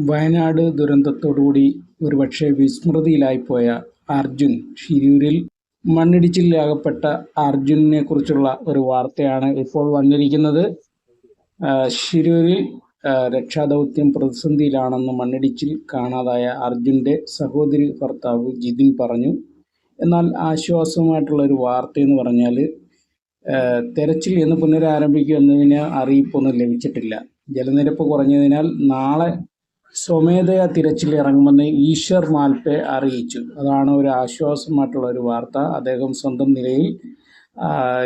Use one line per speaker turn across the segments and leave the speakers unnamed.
വയനാട് ദുരന്തത്തോടുകൂടി ഒരുപക്ഷെ വിസ്മൃതിയിലായിപ്പോയ അർജുൻ ഷിരൂരിൽ മണ്ണിടിച്ചിലിൽ അകപ്പെട്ട അർജുനെ കുറിച്ചുള്ള ഒരു വാർത്തയാണ് ഇപ്പോൾ വന്നിരിക്കുന്നത്. ഷിരൂരിൽ രക്ഷാദൗത്യം പ്രതിസന്ധിയിലാണെന്ന് മണ്ണിടിച്ചിൽ കാണാതായ അർജുൻ്റെ സഹോദരി ഭർത്താവ് ജിതിൻ പറഞ്ഞു. എന്നാൽ ആശ്വാസമായിട്ടുള്ള ഒരു വാർത്തയെന്ന് പറഞ്ഞാൽ തെരച്ചിൽ എന്ന് പുനരാരംഭിക്കുമെന്നതിന് അറിയിപ്പൊന്നും ലഭിച്ചിട്ടില്ല. ജലനിരപ്പ് കുറഞ്ഞതിനാൽ നാളെ സ്വമേധയാ തിരച്ചിൽ ഇറങ്ങുമെന്ന് ഈശ്വർ മാൽപെ അറിയിച്ചു. അതാണ് ഒരു ആശ്വാസമായിട്ടുള്ള ഒരു വാർത്ത. അദ്ദേഹം സ്വന്തം നിലയിൽ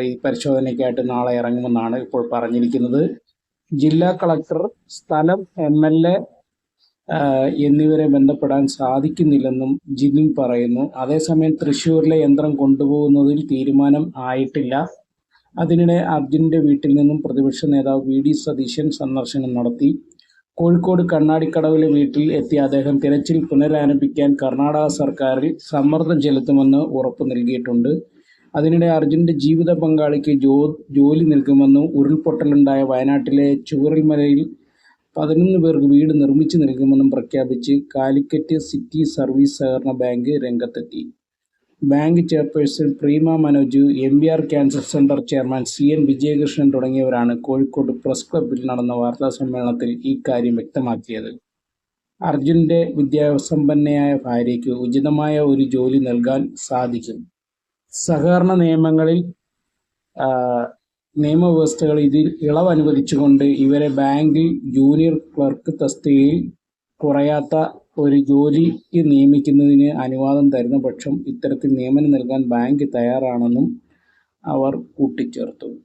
ഈ പരിശോധനയ്ക്കായിട്ട് നാളെ ഇറങ്ങുമെന്നാണ് ഇപ്പോൾ പറഞ്ഞിരിക്കുന്നത്. ജില്ലാ കളക്ടർ, സ്ഥലം, MLA എന്നിവരെ ബന്ധപ്പെടാൻ സാധിക്കുന്നില്ലെന്നും ജിതിൻ പറയുന്നു. അതേസമയം തൃശ്ശൂരിലെ യന്ത്രം കൊണ്ടുപോകുന്നതിൽ തീരുമാനം ആയിട്ടില്ല. അതിനിടെ അർജുൻ്റെ വീട്ടിൽ നിന്നും പ്രതിപക്ഷ നേതാവ് VD സതീശൻ സന്ദർശനം നടത്തി. കോഴിക്കോട് കണ്ണാടിക്കടവിലെ വീട്ടിൽ എത്തിയ അദ്ദേഹം തിരച്ചിൽ പുനരാരംഭിക്കാൻ കർണാടക സർക്കാരിൽ സമ്മർദ്ദം ചെലുത്തുമെന്ന് ഉറപ്പ് നൽകിയിട്ടുണ്ട്. അതിനിടെ അർജുൻ്റെ ജീവിത പങ്കാളിക്ക് ജോലി നൽകുമെന്നും ഉരുൾപൊട്ടലുണ്ടായ വയനാട്ടിലെ ചൂരൽമലയിൽ 11 പേർക്ക് വീട് നിർമ്മിച്ചു നൽകുമെന്നും പ്രഖ്യാപിച്ച് കാലിക്കറ്റ് സിറ്റി സർവീസ് സഹകരണ ബാങ്ക് രംഗത്തെത്തി. Bank chairperson prima Manoj, MBR cancer centre chairman CN Vijayakrishnan തുടങ്ങിയവരാണ് കോഴിക്കോട് പ്രസ് ക്ലബ്ബിൽ നടന്ന വാർത്താ സമ്മേളനത്തിൽ ഇക്കാര്യം വ്യക്തമാക്കിയത്. അർജുൻ്റെ വിദ്യാസമ്പന്നയായ ഭാര്യയ്ക്ക് ഉചിതമായ ഒരു ജോലി നൽകാൻ സാധിക്കും. സഹകരണ നിയമവ്യവസ്ഥകൾ ഇതിൽ ഇളവ് അനുവദിച്ചുകൊണ്ട് ഇവരെ ബാങ്കിൽ ജൂനിയർ ക്ലർക്ക് തസ്തികയിൽ കുറയാത്ത ഒരു ജോലിക്ക് നിയമിക്കുന്നതിന് അനുവാദം തരുന്ന പക്ഷം ഇത്തരത്തിൽ നിയമനം നൽകാൻ ബാങ്ക് തയ്യാറാണെന്നും അവർ കൂട്ടിച്ചേർത്തു.